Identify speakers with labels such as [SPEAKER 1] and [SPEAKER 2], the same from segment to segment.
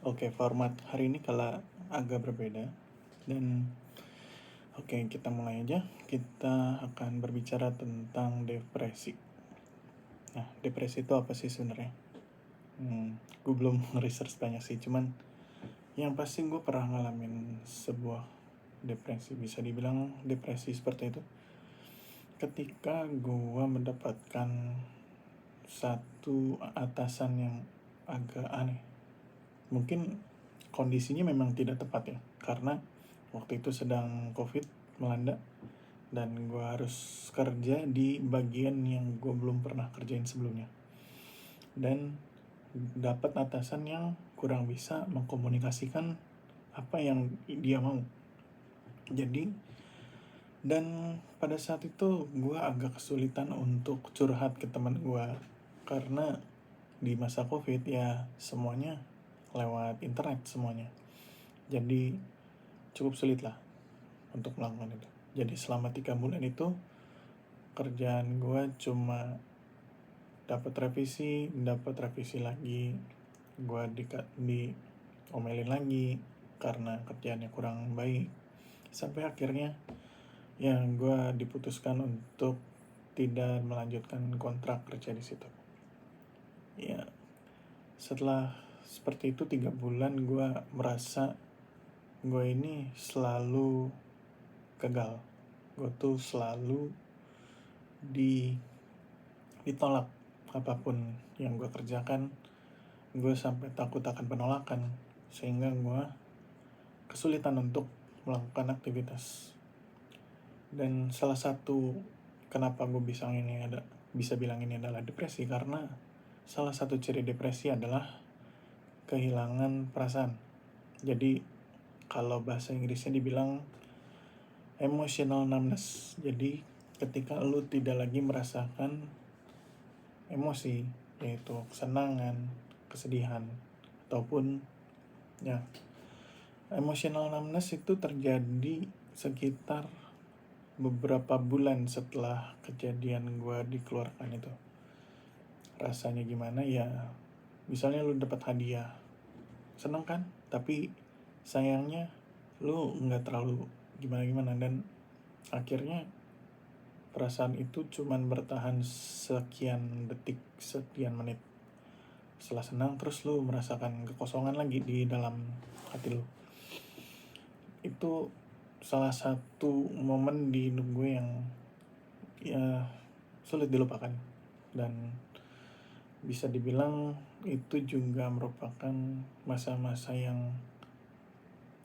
[SPEAKER 1] Oke, format hari ini kalau agak berbeda dan oke, kita mulai aja. Kita akan berbicara tentang depresi. Nah, depresi itu apa sih sebenarnya? Gue belum research banyak sih, cuman yang pasti gue pernah ngalamin sebuah depresi, bisa dibilang depresi seperti itu. Ketika gue mendapatkan satu atasan yang agak aneh. Mungkin kondisinya memang tidak tepat ya, karena waktu itu sedang COVID melanda dan gue harus kerja di bagian yang gue belum pernah kerjain sebelumnya. Dan dapat atasan yang kurang bisa mengkomunikasikan apa yang dia mau. Jadi, dan pada saat itu gue agak kesulitan untuk curhat ke teman gue, karena di masa COVID ya semuanya lewat internet semuanya. Jadi cukup sulit lah untuk melakukan itu. Jadi selama 3 bulan itu kerjaan gue cuma dapat revisi lagi, gue diomelin lagi karena kerjaannya kurang baik, sampai akhirnya ya gue diputuskan untuk tidak melanjutkan kontrak kerja di situ. Ya setelah seperti itu 3 bulan gue merasa gue ini selalu gagal. Gue tuh selalu ditolak apapun yang gue kerjakan. Gue sampai takut akan penolakan, sehingga gue kesulitan untuk melakukan aktivitas. Dan salah satu kenapa gue bisa bilang ini adalah depresi, karena salah satu ciri depresi adalah kehilangan perasaan. Jadi kalau bahasa Inggrisnya dibilang emotional numbness. Jadi ketika lu tidak lagi merasakan emosi, yaitu kesenangan, kesedihan, ataupun ya, emotional numbness itu terjadi sekitar beberapa bulan setelah kejadian gue dikeluarkan itu. Rasanya gimana ya, misalnya lu dapat hadiah, seneng kan, tapi sayangnya lu nggak terlalu gimana-gimana, dan akhirnya perasaan itu cuman bertahan sekian detik, sekian menit. Setelah senang, terus lu merasakan kekosongan lagi di dalam hati lu. Itu salah satu momen di hidup gue yang ya sulit dilupakan. Dan bisa dibilang itu juga merupakan masa-masa yang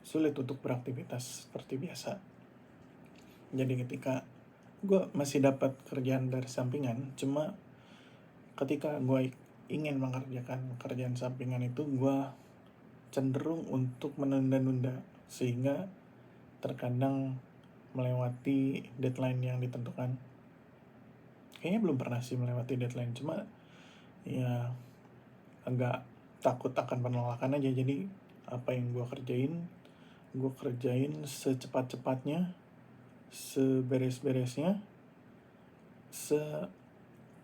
[SPEAKER 1] sulit untuk beraktivitas seperti biasa. Jadi ketika gue masih dapat kerjaan dari sampingan, cuma ketika gue ingin mengerjakan kerjaan sampingan itu, gue cenderung untuk menunda-nunda, sehingga terkadang melewati deadline yang ditentukan. Kayaknya belum pernah sih melewati deadline, cuma ya agak takut akan penolakan aja. Jadi apa yang gue kerjain secepat-cepatnya, seberes-beresnya,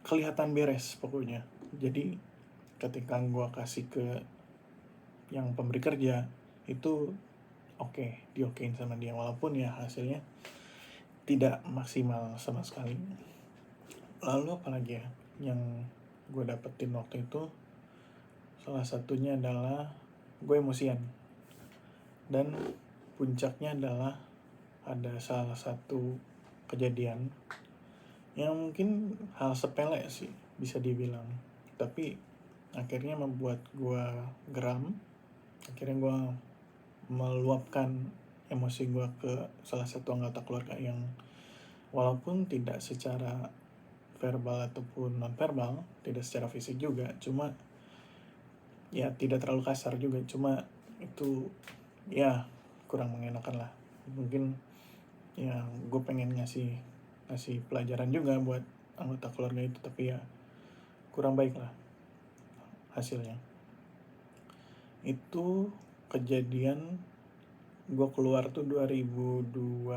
[SPEAKER 1] kelihatan beres pokoknya. Jadi ketika gue kasih ke yang pemberi kerja itu diokein sama dia, walaupun ya hasilnya tidak maksimal sama sekali. Lalu apalagi ya yang gue dapetin waktu itu, salah satunya adalah gue emosian. Dan puncaknya adalah ada salah satu kejadian yang mungkin hal sepele sih bisa dibilang, tapi akhirnya membuat gue geram. Akhirnya gue meluapkan emosi gue ke salah satu anggota keluarga yang walaupun tidak secara verbal ataupun non-verbal, tidak secara fisik juga, cuma ya tidak terlalu kasar juga, cuma itu ya kurang mengenakan lah. Mungkin ya gue pengen ngasih pelajaran juga buat anggota keluarga itu, tapi ya kurang baik lah hasilnya. Itu kejadian gue keluar tuh 2022,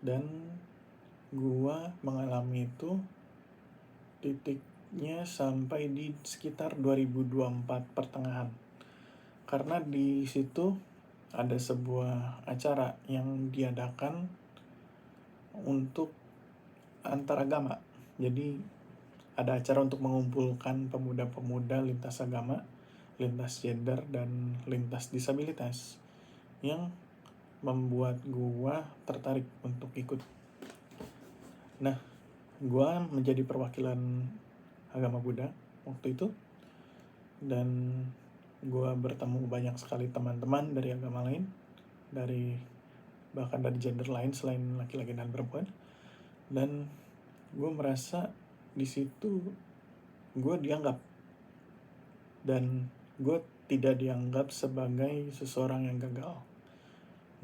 [SPEAKER 1] dan gue mengalami itu titik sampai di sekitar 2024 pertengahan. Karena di situ ada sebuah acara yang diadakan untuk antaragama. Jadi ada acara untuk mengumpulkan pemuda-pemuda lintas agama, lintas gender, dan lintas disabilitas yang membuat gua tertarik untuk ikut. Nah, gua menjadi perwakilan agama Buddha waktu itu, dan gua bertemu banyak sekali teman-teman dari agama lain, bahkan dari gender lain selain laki-laki dan perempuan. Dan gue merasa di situ gue dianggap, dan gue tidak dianggap sebagai seseorang yang gagal.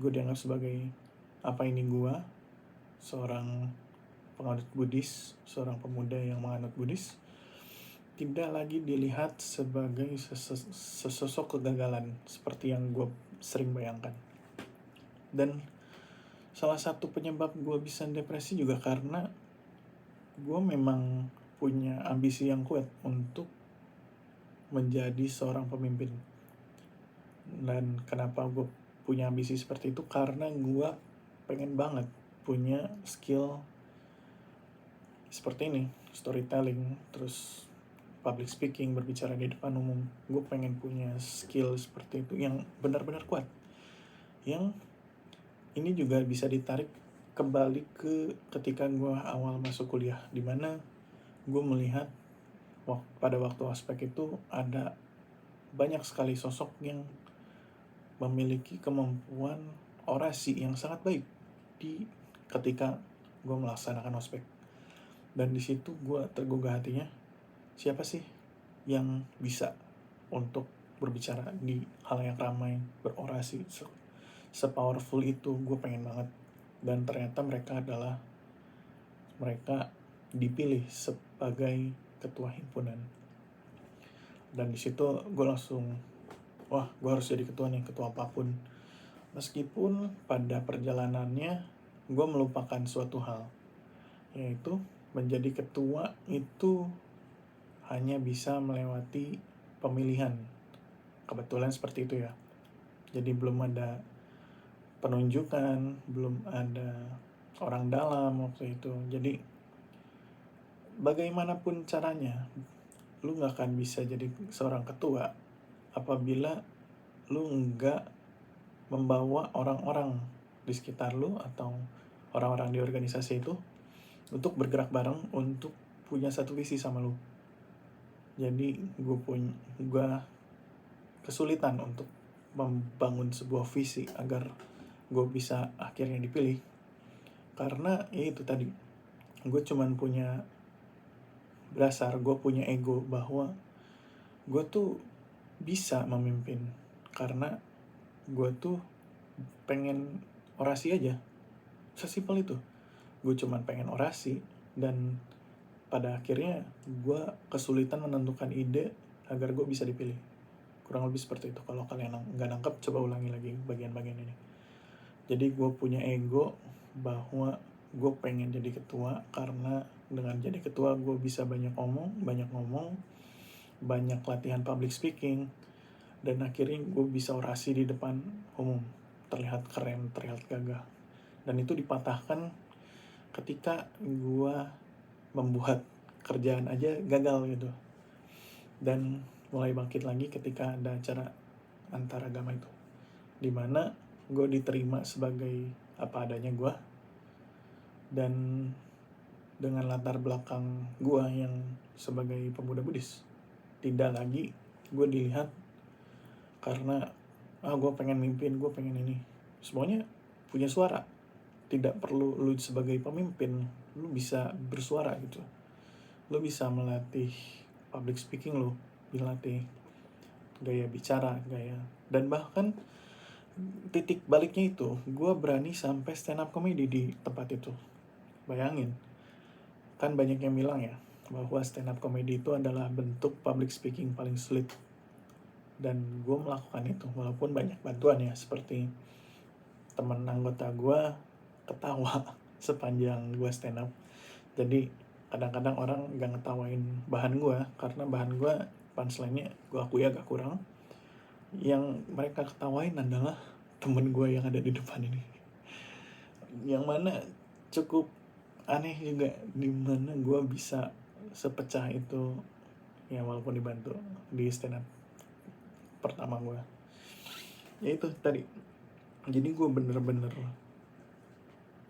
[SPEAKER 1] Gue dianggap sebagai apa ini gue, seorang penganut Buddhis, seorang pemuda yang menganut Buddhis, tidak lagi dilihat sebagai sesosok kegagalan seperti yang gue sering bayangkan. Dan salah satu penyebab gue bisa depresi juga karena gue memang punya ambisi yang kuat untuk menjadi seorang pemimpin. Dan kenapa gue punya ambisi seperti itu? Karena gue pengen banget punya skill seperti ini, storytelling, terus public speaking, berbicara di depan umum. Gue pengen punya skill seperti itu yang benar-benar kuat. Yang ini juga bisa ditarik kembali ke ketika gue awal masuk kuliah, dimana gue melihat pada waktu aspek itu ada banyak sekali sosok yang memiliki kemampuan orasi yang sangat baik ketika gue melaksanakan ospek. Dan di situ gue tergugah hatinya, siapa sih yang bisa untuk berbicara di halayak ramai, berorasi sepowerful itu. Gue pengen banget. Dan ternyata mereka dipilih sebagai ketua himpunan. Dan di situ gue langsung, wah, gue harus jadi ketua nih, ketua apapun. Meskipun pada perjalanannya gue melupakan suatu hal, yaitu menjadi ketua itu hanya bisa melewati pemilihan. Kebetulan seperti itu ya. Jadi belum ada penunjukan, belum ada orang dalam waktu itu. Jadi bagaimanapun caranya, lu gak akan bisa jadi seorang ketua apabila lu nggak membawa orang-orang di sekitar lu atau orang-orang di organisasi itu untuk bergerak bareng untuk punya satu visi sama lu. Jadi gue kesulitan untuk membangun sebuah visi agar gue bisa akhirnya dipilih, karena ya itu tadi, gue cuman punya gue punya ego bahwa gue tuh bisa memimpin karena gue tuh pengen orasi aja. Sesimpel itu. Gue cuman pengen orasi, dan pada akhirnya gue kesulitan menentukan ide agar gue bisa dipilih. Kurang lebih seperti itu. Kalau kalian nggak nangkep, coba ulangi lagi bagian-bagian ini. Jadi gue punya ego bahwa gue pengen jadi ketua, karena dengan jadi ketua gue bisa banyak ngomong, banyak latihan public speaking, dan akhirnya gue bisa orasi di depan umum, terlihat keren, terlihat gagah. Dan itu dipatahkan ketika gue membuat kerjaan aja gagal gitu. Dan mulai bangkit lagi ketika ada acara antaragama itu, dimana gue diterima sebagai apa adanya gue, dan dengan latar belakang gue yang sebagai pemuda Buddhis. Tidak lagi gue dilihat karena gue pengen mimpin, gue pengen ini. Semuanya punya suara. Tidak perlu lu sebagai pemimpin, lu bisa bersuara gitu. Lu bisa melatih public speaking, lu dilatih gaya bicara, dan bahkan titik baliknya itu, gue berani sampai stand up comedy di tempat itu. Bayangin, kan banyak yang bilang ya bahwa stand up comedy itu adalah bentuk public speaking paling sulit. Dan gue melakukan itu walaupun banyak bantuan ya, seperti teman anggota gue ketawa sepanjang gue stand up. Jadi kadang-kadang orang gak ngetawain bahan gue, karena bahan gue punchline-nya gue akui agak kurang. Yang mereka ketawain adalah temen gue yang ada di depan ini, yang mana cukup aneh juga, dimana gue bisa sepecah itu ya, walaupun dibantu di stand up pertama gue. Ya itu tadi, jadi gue bener-bener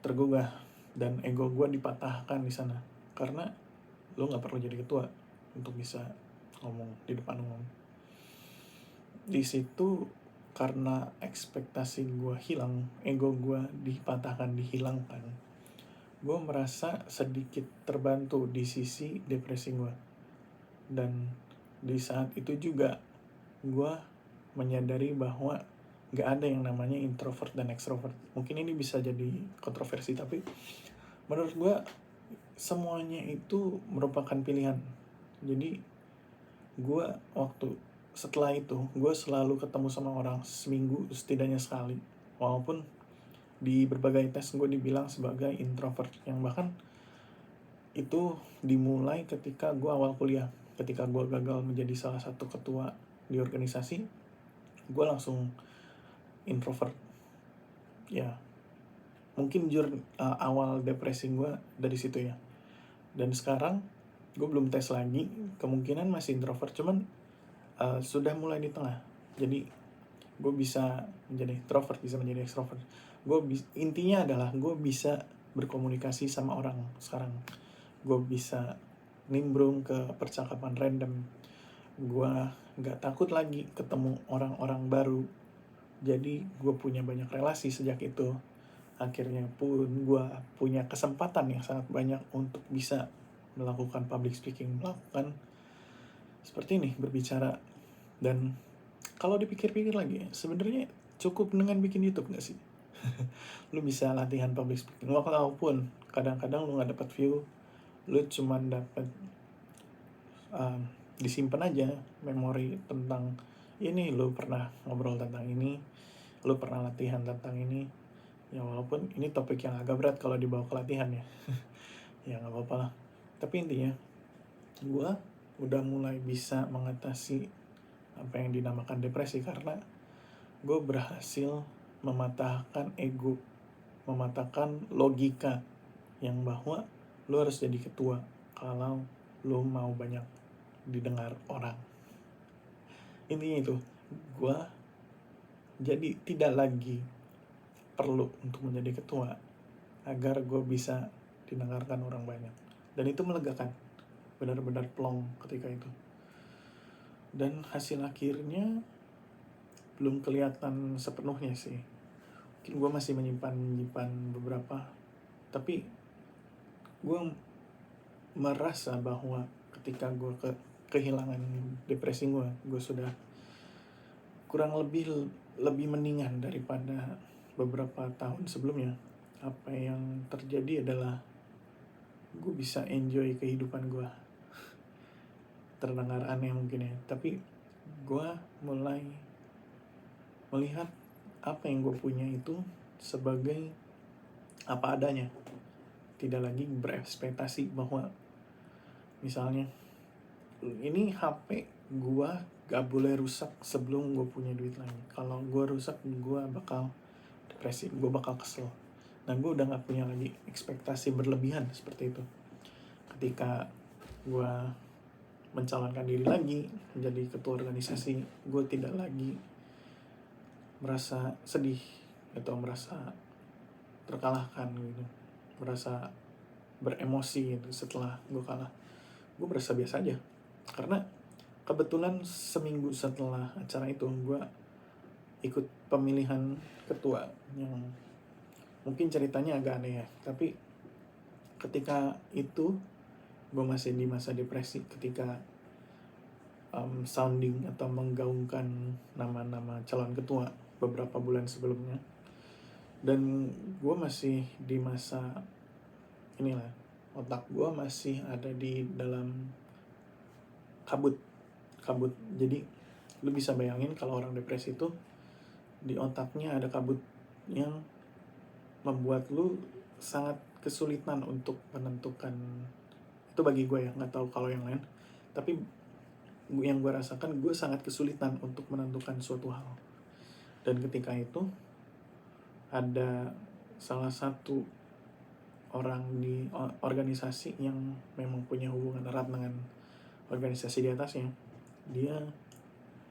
[SPEAKER 1] tergugah dan ego gue dipatahkan di sana, karena lo nggak perlu jadi ketua untuk bisa ngomong di depan umum. Di situ karena ekspektasi gue hilang, ego gue dipatahkan, dihilangkan, gue merasa sedikit terbantu di sisi depresi gue. Dan di saat itu juga gue menyadari bahwa gak ada yang namanya introvert dan extrovert. Mungkin ini bisa jadi kontroversi, tapi menurut gue semuanya itu merupakan pilihan. Jadi gue setelah itu gue selalu ketemu sama orang seminggu setidaknya sekali, walaupun di berbagai tes gue dibilang sebagai introvert, yang bahkan itu dimulai ketika gue awal kuliah. Ketika gue gagal menjadi salah satu ketua di organisasi, gue langsung introvert. Ya, mungkin awal depresi gue dari situ ya. Dan sekarang gue belum tes lagi, kemungkinan masih introvert, cuman sudah mulai di tengah. Jadi gue bisa menjadi introvert, bisa menjadi extrovert. Intinya adalah gue bisa berkomunikasi sama orang sekarang. Gue bisa nimbrung ke percakapan random. Gue gak takut lagi ketemu orang-orang baru. Jadi gue punya banyak relasi sejak itu. Akhirnya pun gue punya kesempatan yang sangat banyak untuk bisa melakukan public speaking, melakukan seperti ini, berbicara. Dan kalau dipikir-pikir lagi, sebenarnya cukup dengan bikin YouTube gak sih? Lu bisa latihan public speaking, walaupun kadang-kadang lu gak dapat view, lu cuman dapat disimpan aja memori tentang ini, lu pernah ngobrol tentang ini, lu pernah latihan tentang ini. Ya walaupun ini topik yang agak berat kalau dibawa ke latihan ya. Ya gak apa-apa lah. Tapi intinya gue udah mulai bisa mengatasi apa yang dinamakan depresi, karena gue berhasil mematahkan ego, mematahkan logika yang bahwa lu harus jadi ketua kalau lu mau banyak didengar orang. Intinya itu, gue jadi tidak lagi perlu untuk menjadi ketua agar gue bisa didengarkan orang banyak. Dan itu melegakan, benar-benar plong ketika itu. Dan hasil akhirnya belum kelihatan sepenuhnya sih. Mungkin gue masih menyimpan beberapa, tapi gue merasa bahwa ketika gue kehilangan depresi gue sudah kurang lebih mendingan daripada beberapa tahun sebelumnya. Apa yang terjadi adalah gue bisa enjoy kehidupan gue. Terdengar aneh mungkin ya, tapi gue mulai melihat apa yang gue punya itu sebagai apa adanya. Tidak lagi berekspektasi bahwa misalnya ini HP gue gak boleh rusak sebelum gue punya duit lagi. Kalau gue rusak, gue bakal depresi, gue bakal kesel. Dan gue udah gak punya lagi ekspektasi berlebihan seperti itu. Ketika gue mencalonkan diri lagi menjadi ketua organisasi, gue tidak lagi merasa sedih atau merasa terkalahkan gitu, merasa beremosi gitu setelah gue kalah. Gue merasa biasa aja, karena kebetulan seminggu setelah acara itu gue ikut pemilihan ketua yang mungkin ceritanya agak aneh ya, tapi ketika itu gue masih di masa depresi ketika sounding atau menggaungkan nama-nama calon ketua beberapa bulan sebelumnya. Dan gue masih di masa inilah, otak gue masih ada di dalam kabut. Jadi lu bisa bayangin kalau orang depresi itu di otaknya ada kabut yang membuat lu sangat kesulitan untuk menentukan Itu bagi gue ya, nggak tahu kalau yang lain. Tapi yang gue rasakan, gue sangat kesulitan untuk menentukan suatu hal. Dan ketika itu ada salah satu orang di organisasi yang memang punya hubungan erat dengan organisasi di atasnya. Dia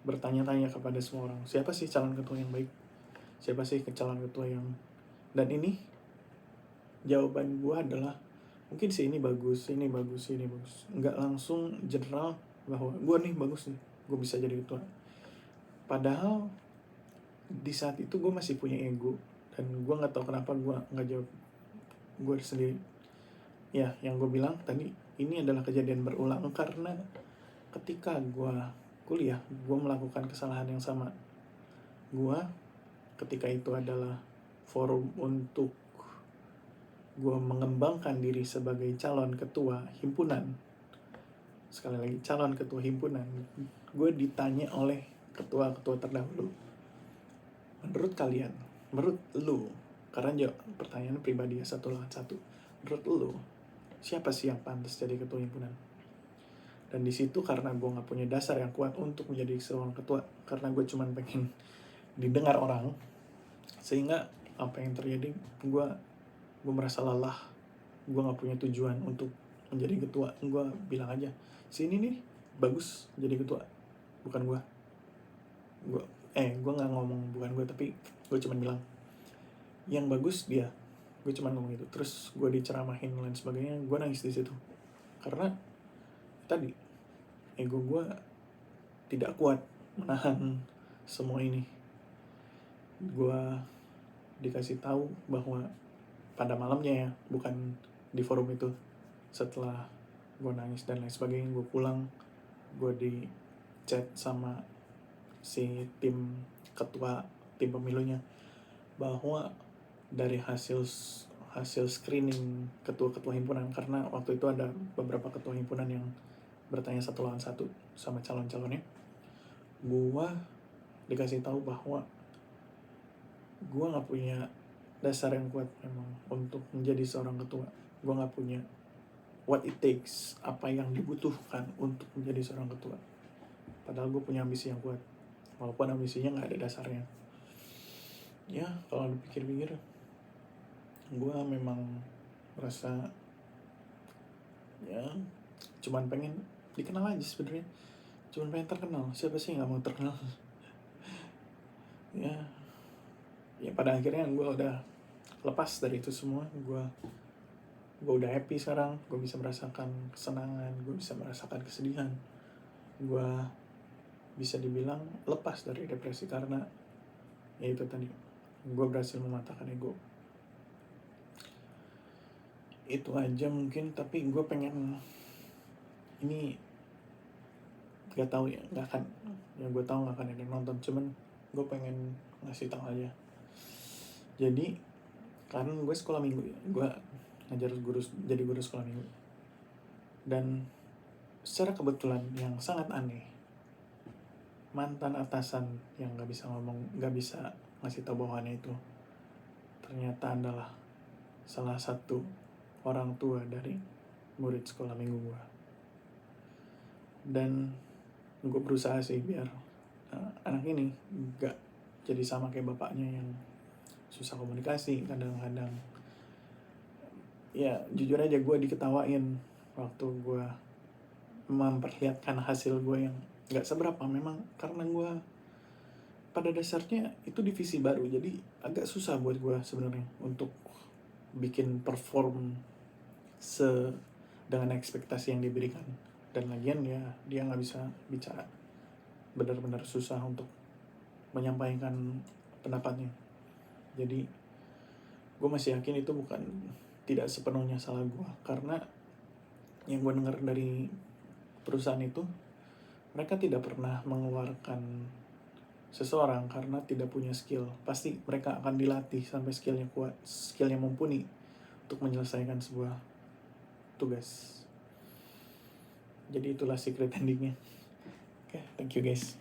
[SPEAKER 1] bertanya-tanya kepada semua orang, siapa sih calon ketua yang baik? Siapa sih calon ketua yang... Dan ini jawaban gue adalah, mungkin sih ini bagus, ini bagus, ini bagus. Nggak langsung general bahwa gue nih bagus nih, gue bisa jadi ketua. Padahal di saat itu gue masih punya ego, dan gue nggak tahu kenapa gue nggak jawab gue sendiri. Ya, yang gue bilang tadi, ini adalah kejadian berulang karena ketika gue kuliah, gue melakukan kesalahan yang sama. Gue ketika itu adalah forum untuk gue mengembangkan diri sebagai calon ketua himpunan. Sekali lagi, calon ketua himpunan. Gue ditanya oleh ketua-ketua terdahulu, menurut kalian, menurut lu, karena pertanyaan pribadi ya, satu lawan satu, menurut lu siapa sih yang pantas jadi ketua himpunan? Dan di situ karena gue nggak punya dasar yang kuat untuk menjadi seorang ketua, karena gue cuma pengen didengar orang, sehingga apa yang terjadi, gue merasa lelah, gue nggak punya tujuan untuk menjadi ketua. Gue bilang aja, sini nih bagus jadi ketua, bukan gue nggak ngomong bukan gue, tapi gue cuma bilang yang bagus dia. Gue cuma ngomong itu, terus gue diceramahin dan lain sebagainya. Gue nangis di situ karena tadi ego gue tidak kuat menahan semua ini. Gue dikasih tahu bahwa pada malamnya ya, bukan di forum itu, setelah gue nangis dan lain sebagainya, gue pulang, gue di chat sama si tim ketua tim pemilunya bahwa dari hasil screening ketua-ketua himpunan, karena waktu itu ada beberapa ketua himpunan yang bertanya satu lawan satu sama calon-calonnya, gue dikasih tahu bahwa gue nggak punya dasar yang kuat memang untuk menjadi seorang ketua. Gue nggak punya what it takes, apa yang dibutuhkan untuk menjadi seorang ketua. Padahal gue punya ambisi yang kuat, walaupun ambisinya nggak ada dasarnya. Ya, kalau dipikir-pikir, gue memang merasa ya cuman pengen dikenal aja sebenarnya, cuman pengen terkenal. Siapa sih nggak mau terkenal? ya pada akhirnya gue udah lepas dari itu semua. Gue udah happy sekarang. Gue bisa merasakan kesenangan, gue bisa merasakan kesedihan. Gue bisa dibilang lepas dari depresi karena ya itu tadi, gue berhasil mematahkan ego. Itu aja mungkin, tapi gue pengen ini, gak tahu ya, gak akan ya, gue tahu gak akan ada yang nonton, cuman gue pengen ngasih tahu aja. Jadi kan gue sekolah minggu ya, gue ngajar jadi guru sekolah minggu, dan secara kebetulan yang sangat aneh, mantan atasan yang gak bisa ngomong, gak bisa ngasih tahu bawahannya itu ternyata adalah salah satu orang tua dari murid sekolah minggu gue. Dan gue berusaha sih biar anak ini gak jadi sama kayak bapaknya yang susah komunikasi kadang-kadang. Ya jujur aja, gue diketawain waktu gue memperlihatkan hasil gue yang gak seberapa memang, karena gue pada dasarnya itu divisi baru, jadi agak susah buat gue sebenarnya untuk bikin perform dengan ekspektasi yang diberikan. Dan lagian ya dia nggak bisa bicara, benar-benar susah untuk menyampaikan pendapatnya. Jadi gue masih yakin itu tidak sepenuhnya salah gue, karena yang gue dengar dari perusahaan itu, mereka tidak pernah mengeluarkan seseorang karena tidak punya skill. Pasti mereka akan dilatih sampai skillnya kuat, skillnya mumpuni untuk menyelesaikan sebuah tugas. Jadi itulah secret endingnya. Oke, thank you guys.